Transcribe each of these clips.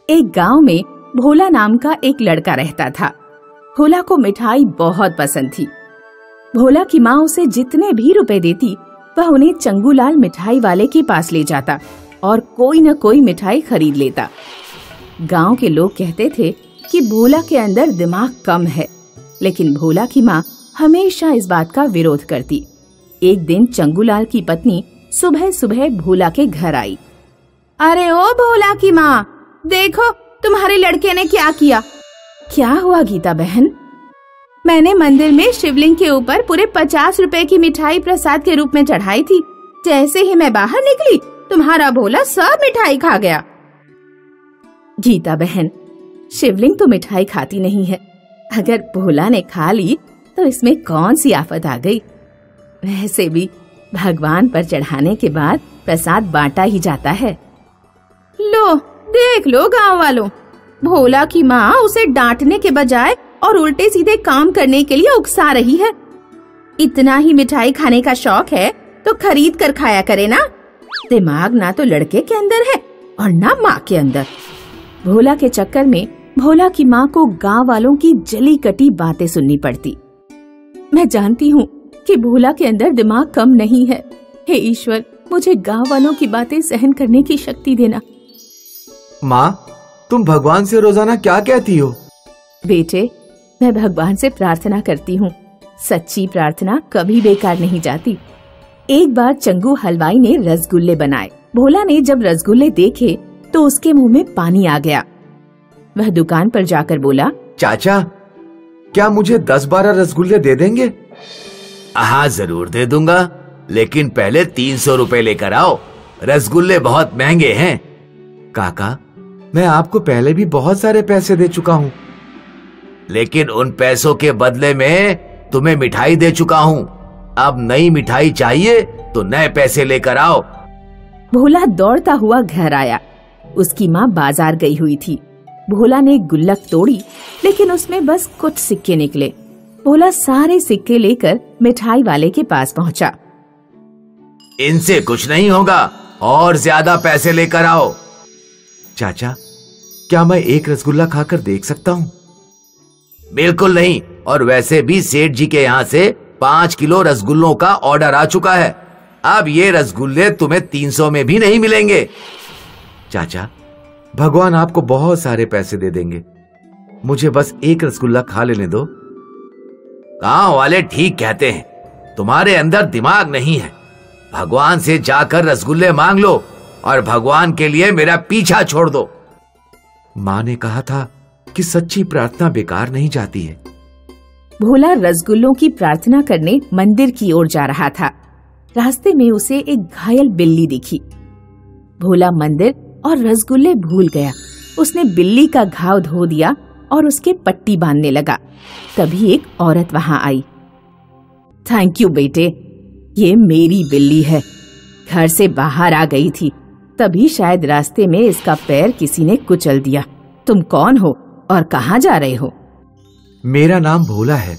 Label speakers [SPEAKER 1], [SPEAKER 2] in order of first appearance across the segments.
[SPEAKER 1] एक गांव में भोला नाम का एक लड़का रहता था। भोला को मिठाई बहुत पसंद थी। भोला की माँ उसे जितने भी रुपए देती वह उन्हें चंगूलाल मिठाई वाले के पास ले जाता और कोई न कोई मिठाई खरीद लेता। गांव के लोग कहते थे कि भोला के अंदर दिमाग कम है, लेकिन भोला की माँ हमेशा इस बात का विरोध करती। एक दिन चंगूलाल की पत्नी सुबह सुबह भोला के घर आई। अरे ओ भोला की माँ, देखो तुम्हारे लड़के ने क्या किया। क्या हुआ गीता बहन? मैंने मंदिर में शिवलिंग के ऊपर पूरे 50 रुपए की मिठाई प्रसाद के रूप में चढ़ाई थी। जैसे ही मैं बाहर निकली तुम्हारा भोला सब मिठाई खा गया। गीता बहन, शिवलिंग तो मिठाई खाती नहीं है। अगर भोला ने खा ली तो इसमें कौन सी आफत आ गई। वैसे भी भगवान पर चढ़ाने के बाद प्रसाद बांटा ही जाता है। लो देख लो गांव वालों, भोला की माँ उसे डांटने के बजाय और उल्टे सीधे काम करने के लिए उकसा रही है। इतना ही मिठाई खाने का शौक है तो खरीद कर खाया करे ना। दिमाग ना तो लड़के के अंदर है और ना माँ के अंदर। भोला के चक्कर में भोला की माँ को गांव वालों की जली कटी बातें सुननी पड़ती। मैं जानती हूँ कि भोला के अंदर दिमाग कम नहीं है। हे ईश्वर, मुझे गांव वालों की बातें सहन करने की शक्ति देना।
[SPEAKER 2] माँ, तुम भगवान से रोजाना क्या कहती हो?
[SPEAKER 1] बेटे, मैं भगवान से प्रार्थना करती हूँ। सच्ची प्रार्थना कभी बेकार नहीं जाती। एक बार चंगू हलवाई ने रसगुल्ले बनाए। भोला ने जब रसगुल्ले देखे तो उसके मुंह में पानी आ गया। वह दुकान पर जाकर बोला,
[SPEAKER 2] चाचा, क्या मुझे 10-12 रसगुल्ले दे देंगे?
[SPEAKER 3] हाँ जरूर दे दूंगा, लेकिन पहले 300 रुपए लेकर आओ। रसगुल्ले बहुत महंगे हैं।
[SPEAKER 2] काका, मैं आपको पहले भी बहुत सारे पैसे दे चुका हूँ।
[SPEAKER 3] लेकिन उन पैसों के बदले में तुम्हें मिठाई दे चुका हूँ। अब नई मिठाई चाहिए तो नए पैसे लेकर आओ।
[SPEAKER 1] भोला दौड़ता हुआ घर आया। उसकी माँ बाजार गई हुई थी। भोला ने गुल्लक तोड़ी, लेकिन उसमें बस कुछ सिक्के निकले। भोला सारे सिक्के लेकर मिठाई वाले के पास पहुँचा।
[SPEAKER 3] इनसे कुछ नहीं होगा, और ज्यादा पैसे लेकर आओ।
[SPEAKER 2] चाचा, क्या मैं एक रसगुल्ला खाकर देख सकता हूँ?
[SPEAKER 3] बिल्कुल नहीं, और वैसे भी सेठ जी के यहाँ से 5 किलो रसगुल्लों का ऑर्डर आ चुका है। अब ये रसगुल्ले तुम्हें 300 में भी नहीं मिलेंगे।
[SPEAKER 2] चाचा, भगवान आपको बहुत सारे पैसे दे देंगे। मुझे बस एक रसगुल्ला खा लेने दो।
[SPEAKER 3] गांव वाले ठीक कहते हैं, तुम्हारे अंदर दिमाग नहीं है। भगवान से जाकर रसगुल्ले मांग लो और भगवान के लिए मेरा पीछा छोड़ दो।
[SPEAKER 2] माँ ने कहा था कि सच्ची प्रार्थना बेकार नहीं जाती है।
[SPEAKER 1] भोला रसगुल्लों की प्रार्थना करने मंदिर की ओर जा रहा था। रास्ते में उसे एक घायल बिल्ली दिखी। भोला मंदिर और रसगुल्ले भूल गया। उसने बिल्ली का घाव धो दिया और उसके पट्टी बांधने लगा। तभी एक औरत वहां आई। थैंक यू बेटे, ये मेरी बिल्ली है। घर से बाहर आ गई थी, तभी शायद रास्ते में इसका पैर किसी ने कुचल दिया। तुम कौन हो और कहाँ जा रहे हो?
[SPEAKER 2] मेरा नाम भोला है।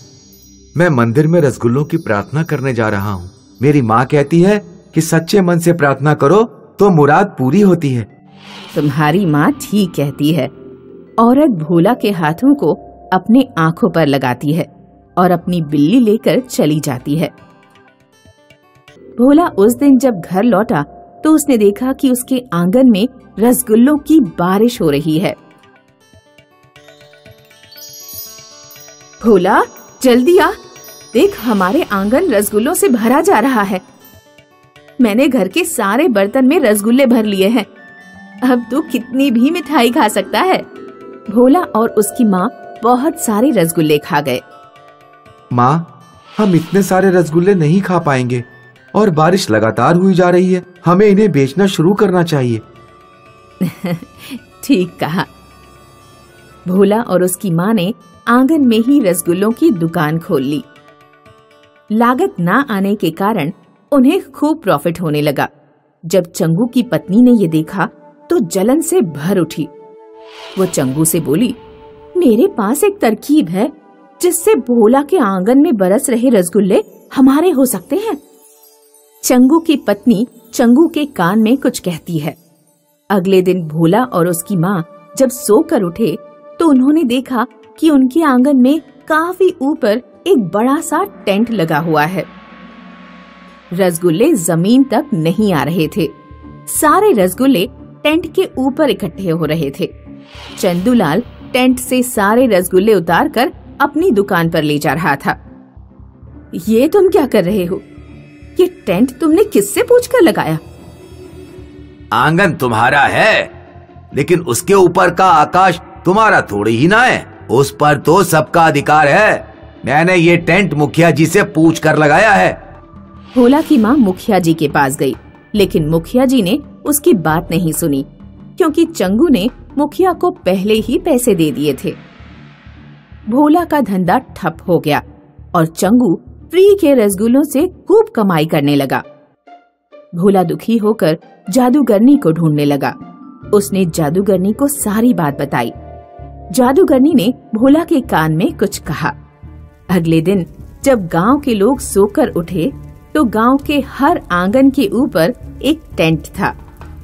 [SPEAKER 2] मैं मंदिर में रसगुल्लों की प्रार्थना करने जा रहा हूँ। मेरी माँ कहती है कि सच्चे मन से प्रार्थना करो तो मुराद पूरी होती है।
[SPEAKER 1] तुम्हारी माँ ठीक कहती है। औरत भोला के हाथों को अपने आंखों पर लगाती है और अपनी बिल्ली लेकर चली जाती है। भोला उस दिन जब घर लौटा तो उसने देखा कि उसके आंगन में रसगुल्लों की बारिश हो रही है। भोला, जल्दी आ, देख हमारे आंगन रसगुल्लों से भरा जा रहा है। मैंने घर के सारे बर्तन में रसगुल्ले भर लिए हैं। अब तू कितनी भी मिठाई खा सकता है। भोला और उसकी माँ बहुत सारे रसगुल्ले खा गए।
[SPEAKER 2] माँ, हम इतने सारे रसगुल्ले नहीं खा पाएंगे और बारिश लगातार हुई जा रही है। हमें इन्हें बेचना शुरू करना चाहिए।
[SPEAKER 1] ठीक कहा। भोला और उसकी माँ ने आंगन में ही रसगुल्लों की दुकान खोल ली। लागत ना आने के कारण उन्हें खूब प्रॉफिट होने लगा। जब चंगू की पत्नी ने ये देखा तो जलन से भर उठी। वो चंगू से बोली, मेरे पास एक तरकीब है जिससे भोला के आंगन में बरस रहे रसगुल्ले हमारे हो सकते हैं। चंगू की पत्नी चंगू के कान में कुछ कहती है। अगले दिन भोला और उसकी माँ जब सोकर उठे तो उन्होंने देखा कि उनके आंगन में काफी ऊपर एक बड़ा सा टेंट लगा हुआ है। रसगुल्ले जमीन तक नहीं आ रहे थे। सारे रसगुल्ले टेंट के ऊपर इकट्ठे हो रहे थे। चंदूलाल टेंट से सारे रसगुल्ले उतारकर अपनी दुकान पर ले जा रहा था। ये तुम क्या कर रहे हो? ये टेंट तुमने किससे पूछकर लगाया?
[SPEAKER 3] आंगन तुम्हारा है, लेकिन उसके ऊपर का आकाश तुम्हारा थोड़ी ही ना है। उस पर तो सबका अधिकार है। मैंने ये टेंट मुखिया जी से पूछ कर लगाया है।
[SPEAKER 1] भोला की माँ मुखिया जी के पास गई, लेकिन मुखिया जी ने उसकी बात नहीं सुनी, क्योंकि चंगू ने मुखिया को पहले ही पैसे दे दिए थे। भोला का धंधा ठप हो गया और चंगू फ्री के रसगुल्लों से खूब कमाई करने लगा। भोला दुखी होकर जादूगरनी को ढूंढने लगा। उसने जादूगरनी को सारी बात बताई। जादूगरनी ने भोला के कान में कुछ कहा। अगले दिन जब गांव के लोग सोकर उठे तो गांव के हर आंगन के ऊपर एक टेंट था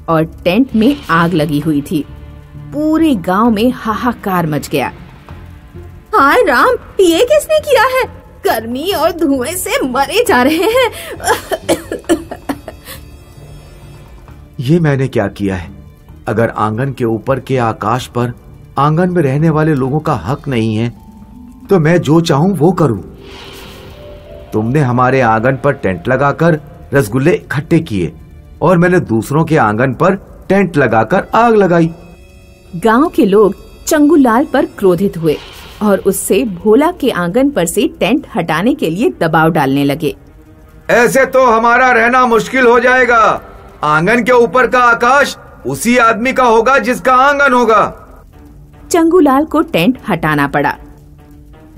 [SPEAKER 1] और टेंट में आग लगी हुई थी। पूरे गांव में हाहाकार मच गया। हाय राम, ये किसने किया है? गर्मी और धुएं से मरे जा रहे हैं।
[SPEAKER 2] ये मैंने क्या किया है? अगर आंगन के ऊपर के आकाश पर आंगन में रहने वाले लोगों का हक नहीं है तो मैं जो चाहूं वो करूं। तुमने हमारे आंगन पर टेंट लगाकर रसगुल्ले इकट्ठे किए और मैंने दूसरों के आंगन पर टेंट लगाकर आग लगाई।
[SPEAKER 1] गांव के लोग चंगूलाल पर क्रोधित हुए और उससे भोला के आंगन पर से टेंट हटाने के लिए दबाव डालने लगे।
[SPEAKER 2] ऐसे तो हमारा रहना मुश्किल हो जाएगा। आंगन के ऊपर का आकाश उसी आदमी का होगा जिसका आंगन होगा।
[SPEAKER 1] चंगूलाल को टेंट हटाना पड़ा।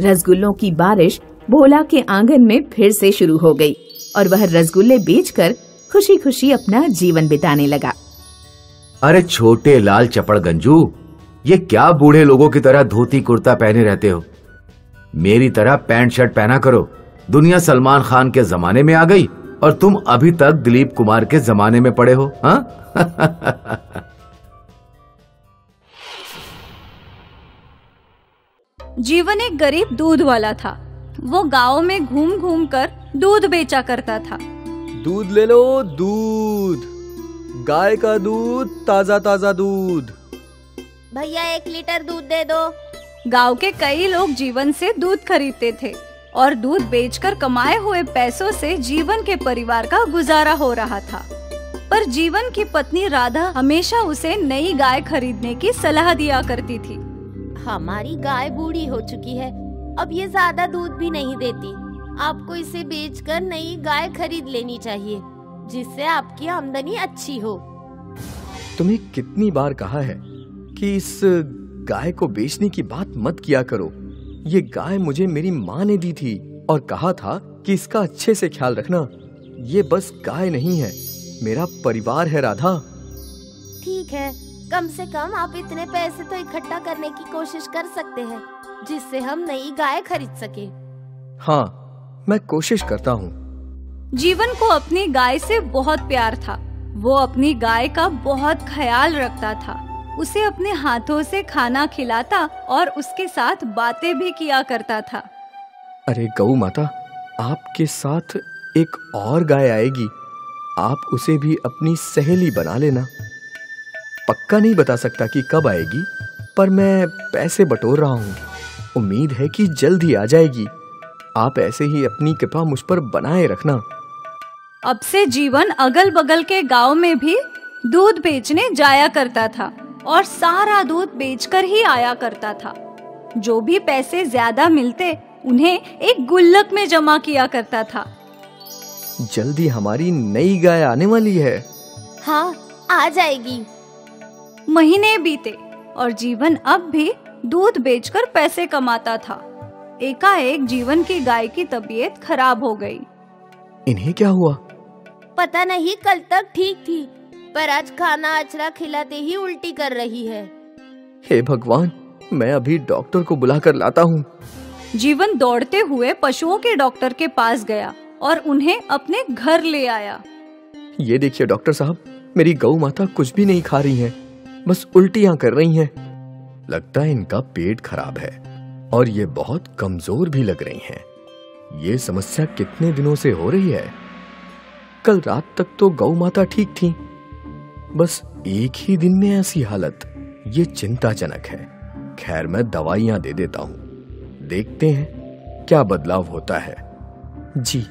[SPEAKER 1] रसगुल्लों की बारिश भोला के आंगन में फिर से शुरू हो गई और वह रसगुल्ले बेचकर खुशी खुशी अपना जीवन बिताने लगा।
[SPEAKER 3] अरे छोटे लाल चपड़ गंजू, ये क्या बूढ़े लोगों की तरह धोती कुर्ता पहने रहते हो? मेरी तरह पैंट शर्ट पहना करो। दुनिया सलमान खान के जमाने में आ गई और तुम अभी तक दिलीप कुमार के जमाने में पड़े हो। हाँ?
[SPEAKER 4] जीवन एक गरीब दूध वाला था। वो गांव में घूम घूम कर दूध बेचा करता था।
[SPEAKER 5] दूध ले लो, दूध, गाय का दूध, ताजा ताजा दूध।
[SPEAKER 6] भैया 1 लीटर दूध दे दो।
[SPEAKER 4] गांव के कई लोग जीवन से दूध खरीदते थे और दूध बेचकर कमाए हुए पैसों से जीवन के परिवार का गुजारा हो रहा था। पर जीवन की पत्नी राधा हमेशा उसे नई गाय खरीदने की सलाह दिया करती थी।
[SPEAKER 6] हमारी गाय बूढ़ी हो चुकी है, अब ये ज्यादा दूध भी नहीं देती। आपको इसे बेचकर नई गाय खरीद लेनी चाहिए, जिससे आपकी आमदनी अच्छी हो।
[SPEAKER 5] तुम्हें कितनी बार कहा है कि इस गाय को बेचने की बात मत किया करो। ये गाय मुझे मेरी माँ ने दी थी और कहा था कि इसका अच्छे से ख्याल रखना। ये बस गाय नहीं है, मेरा परिवार है राधा।
[SPEAKER 6] ठीक है, कम से कम आप इतने पैसे तो इकट्ठा करने की कोशिश कर सकते हैं, जिससे हम नई गाय खरीद सके।
[SPEAKER 5] हाँ, मैं कोशिश करता हूँ।
[SPEAKER 4] जीवन को अपनी गाय से बहुत प्यार था। वो अपनी गाय का बहुत ख्याल रखता था। उसे अपने हाथों से खाना खिलाता और उसके साथ बातें भी किया करता था।
[SPEAKER 5] अरे गौ माता, आपके साथ एक और गाय आएगी, आप उसे भी अपनी सहेली बना लेना। पक्का नहीं बता सकता कि कब आएगी, पर मैं पैसे बटोर रहा हूँ। उम्मीद है कि जल्द ही आ जाएगी। आप ऐसे ही अपनी कृपा मुझ पर बनाए रखना।
[SPEAKER 4] अब से जीवन अगल बगल के गांव में भी दूध बेचने जाया करता था और सारा दूध बेचकर ही आया करता था। जो भी पैसे ज्यादा मिलते उन्हें एक गुल्लक में जमा किया करता था।
[SPEAKER 5] जल्दी हमारी नई गाय आने वाली है।
[SPEAKER 6] हाँ, आ जाएगी।
[SPEAKER 4] महीने बीते और जीवन अब भी दूध बेचकर पैसे कमाता था। एकाएक जीवन की गाय की तबीयत खराब हो गई।
[SPEAKER 5] इन्हें क्या हुआ?
[SPEAKER 6] पता नहीं, कल तक ठीक थी, पर आज खाना अचरा खिलाते ही उल्टी कर रही है।
[SPEAKER 5] हे भगवान, मैं अभी डॉक्टर को बुलाकर लाता हूँ।
[SPEAKER 4] जीवन दौड़ते हुए पशुओं के डॉक्टर के पास गया और उन्हें अपने घर ले आया।
[SPEAKER 5] ये देखिए डॉक्टर साहब, मेरी गौ माता कुछ भी नहीं खा रही है, बस उल्टियाँ कर रही हैं। लगता है इनका पेट खराब है और ये बहुत कमजोर भी लग रही हैं। ये समस्या कितने दिनों से हो रही है? कल रात तक तो गौ माता ठीक थी, बस एक ही दिन में ऐसी हालत, ये चिंताजनक है। खैर मैं दवाइयां दे देता हूं, देखते हैं क्या बदलाव होता है। जी।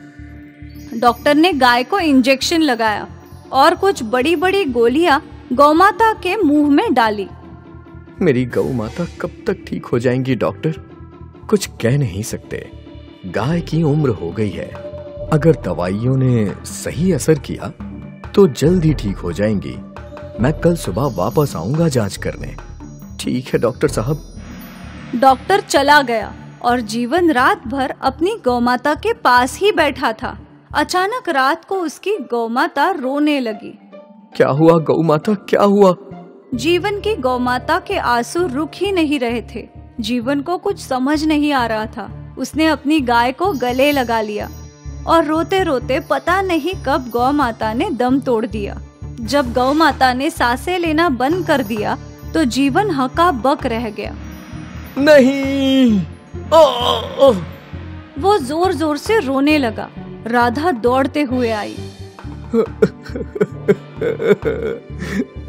[SPEAKER 4] डॉक्टर ने गाय को इंजेक्शन लगाया और कुछ बड़ी बड़ी गोलियां गौमाता के मुंह में डाली।
[SPEAKER 5] मेरी गौ माता कब तक ठीक हो जाएंगी डॉक्टर? कुछ कह नहीं सकते। गाय की उम्र हो गई है, अगर दवाइयों ने सही असर किया तो जल्द ही ठीक हो जाएंगी। मैं कल सुबह वापस आऊंगा जांच करने। ठीक है डॉक्टर साहब।
[SPEAKER 4] डॉक्टर चला गया और जीवन रात भर अपनी गौमाता के पास ही बैठा था। अचानक रात को उसकी गौमाता रोने लगी।
[SPEAKER 5] क्या हुआ गौ माता, क्या हुआ?
[SPEAKER 4] जीवन की गौमाता के आंसू रुक ही नहीं रहे थे। जीवन को कुछ समझ नहीं आ रहा था। उसने अपनी गाय को गले लगा लिया और रोते रोते पता नहीं कब गौ माता ने दम तोड़ दिया। जब गौ माता ने सांसें लेना बंद कर दिया तो जीवन हका बक रह गया।
[SPEAKER 5] नहीं।
[SPEAKER 4] वो जोर जोर से रोने लगा। राधा दौड़ते हुए आई।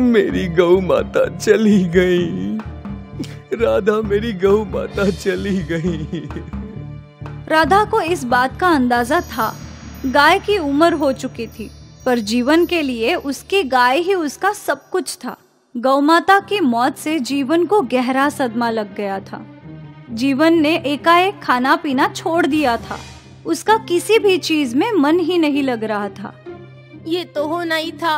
[SPEAKER 5] मेरी गौ माता चली गई। राधा, मेरी गौ माता चली गई।
[SPEAKER 4] राधा को इस बात का अंदाजा था। गाय की उम्र हो चुकी थी, पर जीवन के लिए उसकी गाय ही उसका सब कुछ था। गौमाता की मौत से जीवन को गहरा सदमा लग गया था। जीवन ने एकाएक खाना पीना छोड़ दिया था। उसका किसी भी चीज में मन ही नहीं लग रहा था।
[SPEAKER 6] ये तो होना ही था।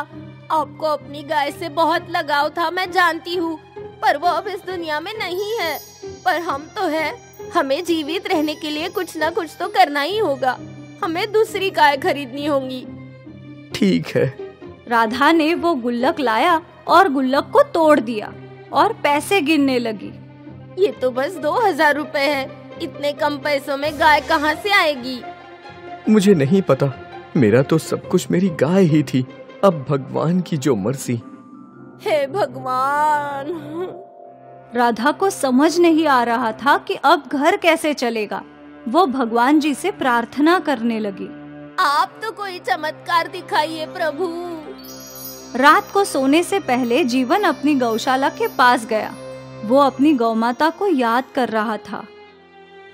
[SPEAKER 6] आपको अपनी गाय से बहुत लगाव था, मैं जानती हूँ, पर वो अब इस दुनिया में नहीं है। पर हम तो है। हमें जीवित रहने के लिए कुछ ना कुछ तो करना ही होगा। हमें दूसरी गाय खरीदनी होगी।
[SPEAKER 5] ठीक है।
[SPEAKER 4] राधा ने वो गुल्लक लाया और गुल्लक को तोड़ दिया और पैसे गिनने लगी।
[SPEAKER 6] ये तो बस 2000 रुपए है। इतने कम पैसों में गाय कहाँ से आएगी?
[SPEAKER 5] मुझे नहीं पता, मेरा तो सब कुछ मेरी गाय ही थी। अब भगवान की जो मर्जी।
[SPEAKER 6] हे भगवान।
[SPEAKER 4] राधा को समझ नहीं आ रहा था कि अब घर कैसे चलेगा। वो भगवान जी से प्रार्थना करने लगी।
[SPEAKER 6] आप तो कोई चमत्कार दिखाइए प्रभु।
[SPEAKER 4] रात को सोने से पहले जीवन अपनी गौशाला के पास गया। वो अपनी गौमाता को याद कर रहा था।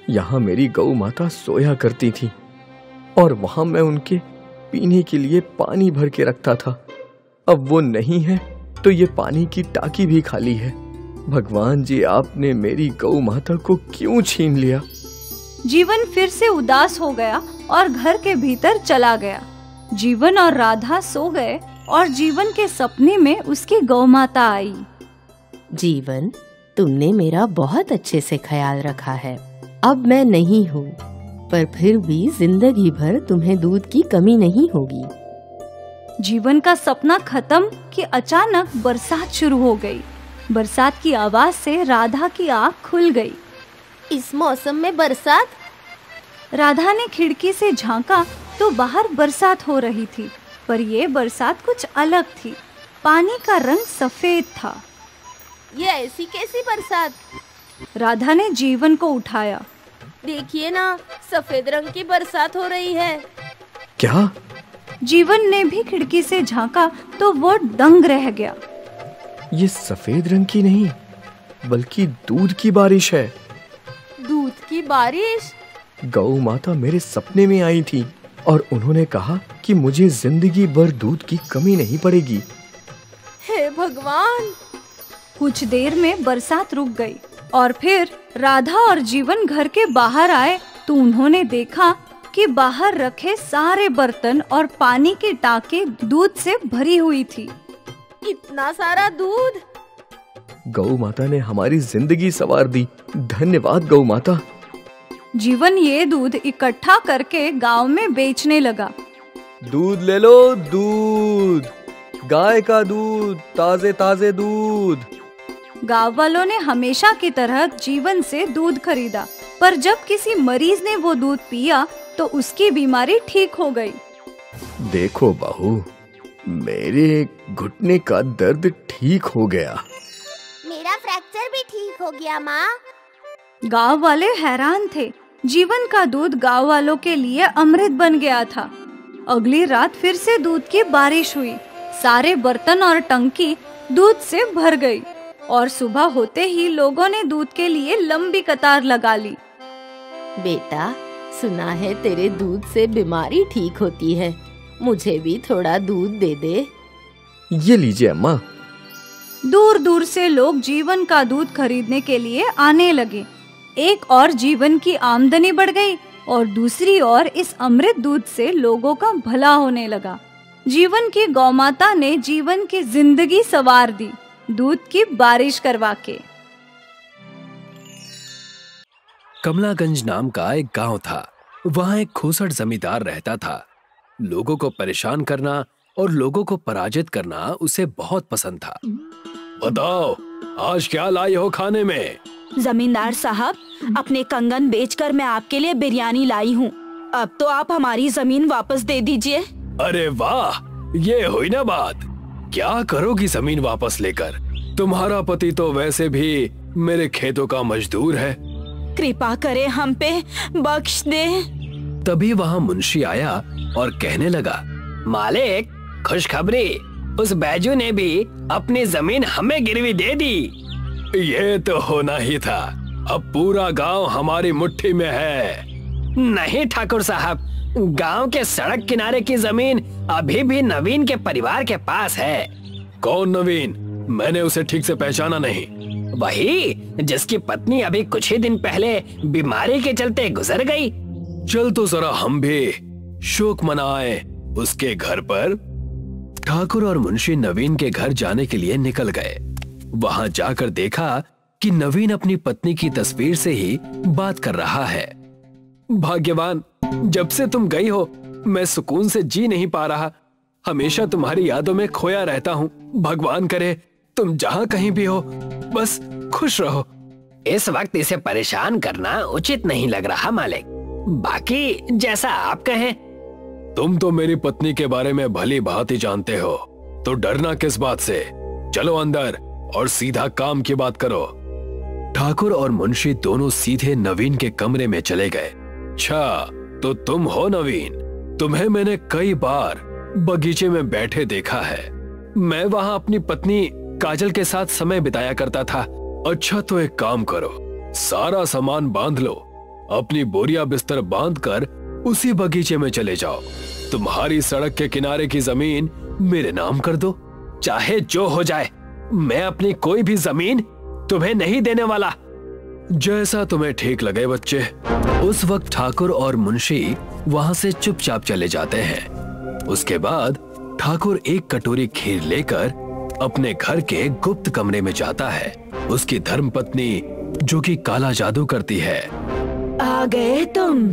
[SPEAKER 5] यहाँ मेरी गौ माता सोया करती थी और वहाँ मैं उनके पीने के लिए पानी भर के रखता था। अब वो नहीं है तो ये पानी की टाकी भी खाली है। भगवान जी, आपने मेरी गौ माता को क्यों छीन लिया?
[SPEAKER 4] जीवन फिर से उदास हो गया और घर के भीतर चला गया। जीवन और राधा सो गए और जीवन के सपने में उसकी गौ माता आई।
[SPEAKER 6] जीवन, तुमने मेरा बहुत अच्छे से ख्याल रखा है। अब मैं नहीं हूँ, पर फिर भी जिंदगी भर तुम्हें दूध की कमी नहीं होगी।
[SPEAKER 4] जीवन का सपना खत्म कि अचानक बरसात शुरू हो गई। बरसात की आवाज से राधा की आँख खुल गई।
[SPEAKER 6] इस मौसम में बरसात?
[SPEAKER 4] राधा ने खिड़की से झांका तो बाहर बरसात हो रही थी, पर ये बरसात कुछ अलग थी। पानी का रंग सफेद था।
[SPEAKER 6] ये ऐसी कैसी बरसात?
[SPEAKER 4] राधा ने जीवन को उठाया।
[SPEAKER 6] देखिए ना, सफेद रंग की बरसात हो रही है।
[SPEAKER 5] क्या?
[SPEAKER 4] जीवन ने भी खिड़की से झांका तो वो दंग रह गया।
[SPEAKER 5] ये सफेद रंग की नहीं, बल्कि दूध की बारिश है।
[SPEAKER 6] दूध की बारिश?
[SPEAKER 5] गौ माता मेरे सपने में आई थी और उन्होंने कहा कि मुझे जिंदगी भर दूध की कमी नहीं पड़ेगी।
[SPEAKER 6] हे भगवान!
[SPEAKER 4] कुछ देर में बरसात रुक गई और फिर राधा और जीवन घर के बाहर आए तो उन्होंने देखा कि बाहर रखे सारे बर्तन और पानी की टांके दूध से भरी हुई थी।
[SPEAKER 6] इतना सारा दूध!
[SPEAKER 5] गौ माता ने हमारी जिंदगी संवार दी। धन्यवाद गौ माता।
[SPEAKER 4] जीवन ये दूध इकट्ठा करके गांव में बेचने लगा।
[SPEAKER 5] दूध ले लो, दूध, गाय का दूध, ताजे ताजे दूध।
[SPEAKER 4] गांव वालों ने हमेशा की तरह जीवन से दूध खरीदा, पर जब किसी मरीज ने वो दूध पिया तो उसकी बीमारी ठीक हो गई।
[SPEAKER 5] देखो बहू, मेरे घुटने का दर्द ठीक हो गया।
[SPEAKER 7] मेरा फ्रैक्चर भी ठीक
[SPEAKER 6] हो गया माँ?
[SPEAKER 4] गांव वाले हैरान थे। जीवन का दूध गांव वालों के लिए अमृत बन गया था। अगली रात फिर से दूध की बारिश हुई। सारे बर्तन और टंकी दूध से भर गई और सुबह होते ही लोगों ने दूध के लिए लंबी कतार लगा ली।
[SPEAKER 6] बेटा, सुना है तेरे दूध से बीमारी ठीक होती है, मुझे भी थोड़ा दूध दे दे।
[SPEAKER 5] ये लीजिए अम्मा।
[SPEAKER 4] दूर दूर से लोग जीवन का दूध खरीदने के लिए आने लगे। एक और जीवन की आमदनी बढ़ गई और दूसरी ओर इस अमृत दूध से लोगों का भला होने लगा। जीवन की गौमाता ने जीवन की जिंदगी संवार दी, दूध की बारिश करवा के।
[SPEAKER 7] कमलागंज नाम का एक गांव था। वहां एक खूसट जमींदार रहता था। लोगों को परेशान करना और लोगों को पराजित करना उसे बहुत पसंद था। बताओ, आज क्या लाई हो खाने में?
[SPEAKER 8] जमींदार साहब, अपने कंगन बेचकर मैं आपके लिए बिरयानी लाई हूँ। अब तो आप हमारी जमीन वापस दे दीजिए।
[SPEAKER 7] अरे वाह, ये हुई ना बात। क्या करोगी जमीन वापस लेकर? तुम्हारा पति तो वैसे भी मेरे खेतों का मजदूर है।
[SPEAKER 8] कृपा करे हम पे, बख्श दे।
[SPEAKER 7] तभी वहाँ मुंशी आया और कहने लगा,
[SPEAKER 9] मालिक, खुशखबरी, उस बैजू ने भी अपनी जमीन हमें गिरवी दे दी।
[SPEAKER 7] ये तो होना ही था। अब पूरा गांव हमारी मुट्ठी में है।
[SPEAKER 9] नहीं ठाकुर साहब, गांव के सड़क किनारे की जमीन अभी भी नवीन के परिवार के पास है।
[SPEAKER 7] कौन नवीन? मैंने उसे ठीक से पहचाना नहीं।
[SPEAKER 9] वही जिसकी पत्नी अभी कुछ ही दिन पहले बीमारी के चलते गुजर गई।
[SPEAKER 7] चल तो जरा हम भी शोक मनाए उसके घर पर। ठाकुर और मुंशी नवीन के घर जाने के लिए निकल गए। वहां जाकर देखा कि नवीन अपनी पत्नी की तस्वीर से ही बात कर रहा है। भाग्यवान, जब से तुम गई हो मैं सुकून से जी नहीं पा रहा। हमेशा तुम्हारी यादों में खोया रहता हूँ। भगवान करे तुम जहाँ कहीं भी हो बस खुश रहो।
[SPEAKER 9] इस वक्त इसे परेशान करना उचित नहीं लग रहा मालिक। बाकी जैसा आप कहें।
[SPEAKER 7] तुम तो मेरी पत्नी के बारे में भली भांति जानते हो, तो डरना किस बात से? चलो अंदर और सीधा काम की बात करो। ठाकुर और मुंशी दोनों सीधे नवीन के कमरे में चले गए। अच्छा, तो तुम हो नवीन? तुम्हें मैंने कई बार बगीचे में बैठे देखा है। मैं वहां अपनी पत्नी काजल के साथ समय बिताया करता था। अच्छा, तो एक काम करो, सारा सामान बांध लो, अपनी बोरिया बिस्तर बांधकर उसी बगीचे में चले जाओ। तुम्हारी सड़क के किनारे की जमीन मेरे नाम कर दो।
[SPEAKER 9] चाहे जो हो जाए, मैं अपनी कोई भी जमीन तुम्हें नहीं देने वाला।
[SPEAKER 7] जैसा तुम्हें ठीक लगे बच्चे। उस वक्त ठाकुर और मुंशी वहां से चुपचाप चले जाते हैं। उसके बाद ठाकुर एक कटोरी खीर लेकर अपने घर के गुप्त कमरे में जाता है। उसकी धर्मपत्नी, जो कि काला जादू करती है।
[SPEAKER 8] आ गए तुम?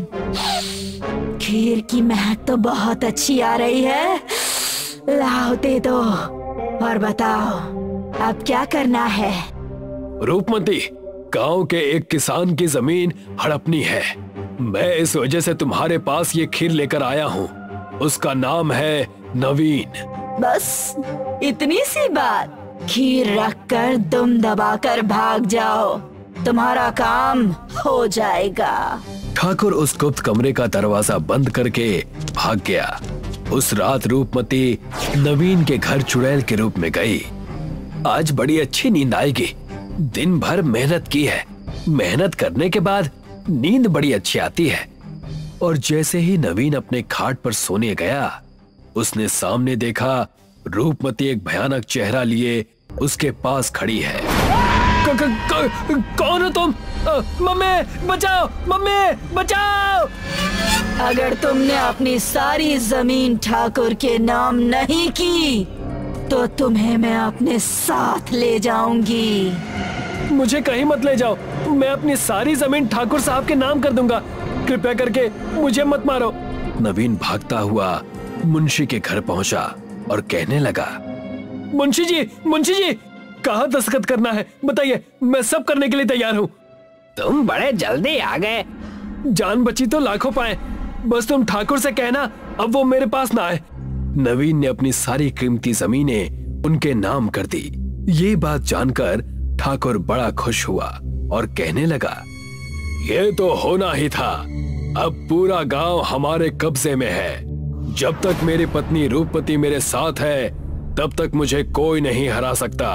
[SPEAKER 8] खीर की महक तो बहुत अच्छी आ रही है। लाओ दे दो और बताओ अब क्या करना है?
[SPEAKER 7] रूपमती, गांव के एक किसान की जमीन हड़पनी है। मैं इस वजह से तुम्हारे पास ये खीर लेकर आया हूँ। उसका नाम है नवीन।
[SPEAKER 8] बस इतनी सी बात? खीर रखकर दुम दबाकर भाग जाओ, तुम्हारा काम हो जाएगा।
[SPEAKER 7] ठाकुर उस गुप्त कमरे का दरवाजा बंद करके भाग गया। उस रात रूपमती नवीन के घर चुड़ैल के रूप में गई। आज बड़ी अच्छी नींद आएगी। दिन भर मेहनत की है। मेहनत करने के बाद नींद बड़ी अच्छी आती है। और जैसे ही नवीन अपने खाट पर सोने गया, उसने सामने देखा रूपमती एक भयानक चेहरा लिए उसके पास खड़ी है।
[SPEAKER 9] कौन हो तुम? मम्मी बचाओ, मम्मी बचाओ।
[SPEAKER 8] अगर तुमने अपनी सारी जमीन ठाकुर के नाम नहीं की तो तुम्हें मैं अपने साथ ले जाऊंगी।
[SPEAKER 7] मुझे कहीं मत ले जाओ। मैं अपनी सारी जमीन ठाकुर साहब के नाम कर दूंगा। कृपया करके मुझे मत मारो। नवीन भागता हुआ मुंशी के घर पहुंचा और कहने लगा, मुंशी जी, कहाँ दस्तखत करना है बताइए, मैं सब करने के लिए तैयार हूँ।
[SPEAKER 9] तुम बड़े जल्दी आ गए।
[SPEAKER 7] जान बची तो लाखों पाए। बस तुम ठाकुर से कहना अब वो मेरे पास ना आए। नवीन ने अपनी सारी कीमती जमीनें उनके नाम कर दी। ये बात जानकर ठाकुर बड़ा खुश हुआ और कहने लगा, ये तो होना ही था। अब पूरा गांव हमारे कब्जे में है। जब तक मेरी पत्नी रूपमती मेरे साथ है तब तक मुझे कोई नहीं हरा सकता।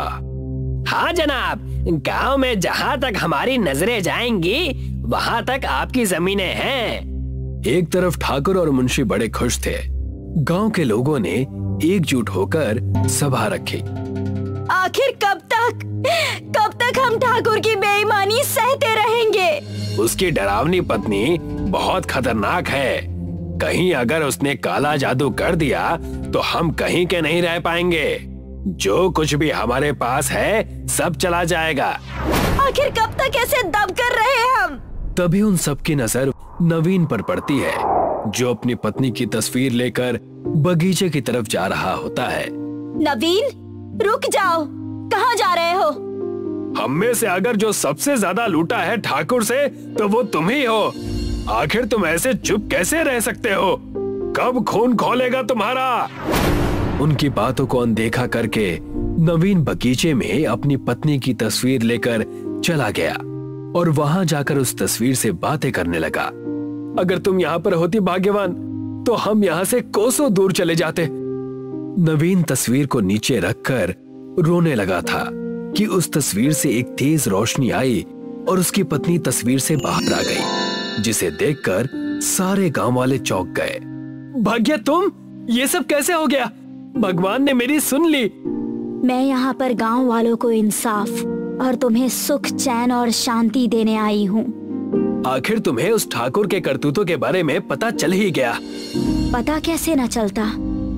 [SPEAKER 9] हाँ जनाब, गांव में जहाँ तक हमारी नजरें जाएंगी वहाँ तक आपकी जमीनें हैं।
[SPEAKER 7] एक तरफ ठाकुर और मुंशी बड़े खुश थे। गांव के लोगों ने एकजुट होकर सभा रखी।
[SPEAKER 8] आखिर कब तक हम ठाकुर की बेईमानी सहते रहेंगे?
[SPEAKER 7] उसकी डरावनी पत्नी बहुत खतरनाक है। कहीं अगर उसने काला जादू कर दिया तो हम कहीं के नहीं रह पाएंगे। जो कुछ भी हमारे पास है सब चला जाएगा।
[SPEAKER 8] आखिर कब तक ऐसे दब कर रहे हम?
[SPEAKER 7] तभी उन सबकी नजर नवीन पर पड़ती है, जो अपनी पत्नी की तस्वीर लेकर बगीचे की तरफ जा रहा होता है।
[SPEAKER 8] नवीन, रुक जाओ, कहाँ जा रहे हो?
[SPEAKER 7] हम में से अगर जो सबसे ज्यादा लूटा है ठाकुर से तो वो तुम ही हो। आखिर तुम ऐसे चुप कैसे रह सकते हो? कब खून खौलेगा तुम्हारा? उनकी बातों को अनदेखा करके नवीन बगीचे में अपनी पत्नी की तस्वीर लेकर चला गया और वहां जाकर उस तस्वीर से बातें करने लगा। अगर तुम यहाँ पर होती भाग्यवान तो हम यहाँ से कोसों दूर चले जाते। नवीन तस्वीर को नीचे रखकर रोने लगा था कि उस तस्वीर से एक तेज रोशनी आई और उसकी पत्नी तस्वीर से बाहर आ गई, जिसे देखकर सारे गांव वाले चौंक गए। भाग्य, तुम ये सब कैसे हो गया? भगवान ने मेरी सुन ली।
[SPEAKER 8] मैं यहाँ पर गांव वालों को इंसाफ और तुम्हें सुख, चैन और शांति देने आई हूँ।
[SPEAKER 7] आखिर तुम्हें उस ठाकुर के करतूतों के बारे में पता चल ही गया।
[SPEAKER 8] पता कैसे न चलता,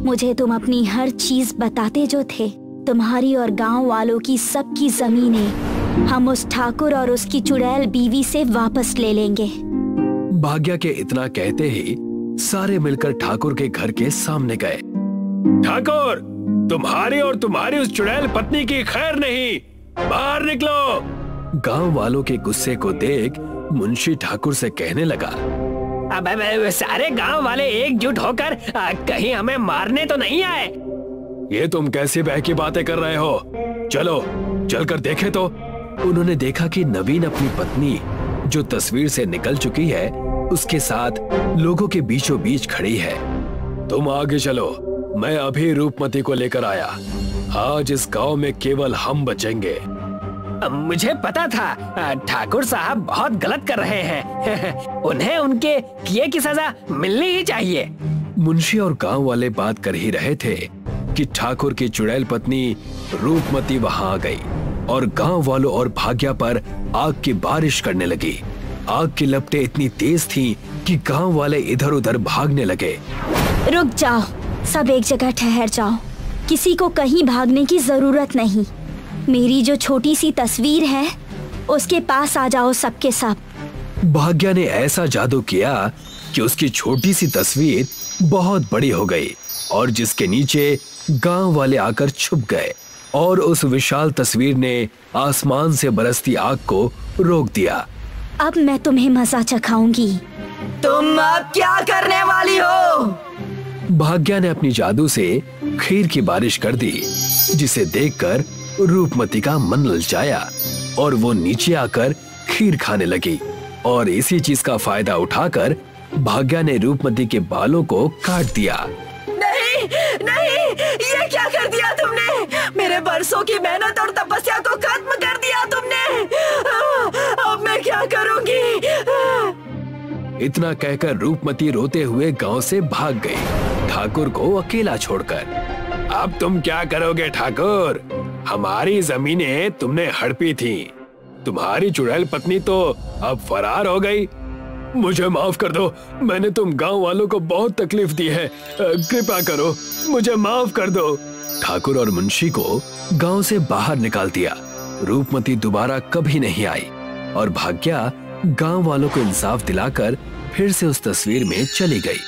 [SPEAKER 8] मुझे तुम अपनी हर चीज बताते जो थे। तुम्हारी और गांव वालों की सबकी जमीनें हम उस ठाकुर और उसकी चुड़ैल बीवी से वापस ले लेंगे।
[SPEAKER 7] भाग्य के इतना कहते ही सारे मिलकर ठाकुर के घर के सामने गए। ठाकुर, तुम्हारी और तुम्हारी उस चुड़ैल पत्नी की खैर नहीं, बाहर निकलो। गांव वालों के गुस्से को देख मुंशी ठाकुर से कहने लगा,
[SPEAKER 9] अब सारे गांव वाले एकजुट होकर कहीं हमें मारने तो नहीं आए?
[SPEAKER 7] ये तुम कैसी बहकी बातें कर रहे हो? चलो चलकर देखें तो। उन्होंने देखा कि नवीन अपनी पत्नी, जो तस्वीर से निकल चुकी है, उसके साथ लोगों के बीचों बीच खड़ी है। तुम आगे चलो, मैं अभी रूपमती को लेकर आया। आज इस गांव में केवल हम बचेंगे।
[SPEAKER 9] मुझे पता था ठाकुर साहब बहुत गलत कर रहे हैं। उन्हें उनके किए की सजा मिलनी ही चाहिए।
[SPEAKER 7] मुंशी और गांव वाले बात कर ही रहे थे कि ठाकुर की चुड़ैल पत्नी रूपमती वहां आ गई और गांव वालों और भाग्या पर आग की बारिश करने लगी। आग की लपटें इतनी तेज थीं कि गांव वाले इधर उधर भागने लगे।
[SPEAKER 8] रुक जाओ, सब एक जगह ठहर जाओ। किसी को कहीं भागने की जरूरत नहीं। मेरी जो छोटी सी तस्वीर है उसके पास आ जाओ सबके सब।
[SPEAKER 7] भाग्या ने ऐसा जादू किया कि उसकी छोटी सी तस्वीर बहुत बड़ी हो गई और जिसके नीचे गांव वाले आकर छुप गए और उस विशाल तस्वीर ने आसमान से बरसती आग को रोक दिया।
[SPEAKER 8] अब मैं तुम्हें मजा चखाऊंगी। तुम अब क्या करने वाली हो?
[SPEAKER 7] भाग्या ने अपनी जादू से खीर की बारिश कर दी, जिसे देखकर रूपमती का मन ललचाया और वो नीचे आकर खीर खाने लगी। और इसी चीज का फायदा उठाकर भाग्या ने रूपमती के बालों को काट दिया।
[SPEAKER 8] नहीं, नहीं, ये क्या कर दिया तुमने? मेरे बरसों की मेहनत और तपस्या को खत्म कर दिया तुमने। अब मैं क्या करूंगी?
[SPEAKER 7] इतना कहकर रूपमती रोते हुए गांव से भाग गई, ठाकुर को अकेला छोड़कर। अब तुम क्या करोगे ठाकुर? हमारी जमीनें तुमने हड़पी थी। तुम्हारी चुड़ैल पत्नी तो अब फरार हो गई। मुझे माफ कर दो, मैंने तुम गांव वालों को बहुत तकलीफ दी है। कृपा करो, मुझे माफ कर दो। ठाकुर और मुंशी को गांव से बाहर निकाल दिया। रूपमती दोबारा कभी नहीं आई और भाग्या गांव वालों को इंसाफ दिलाकर फिर से उस तस्वीर में चली गई।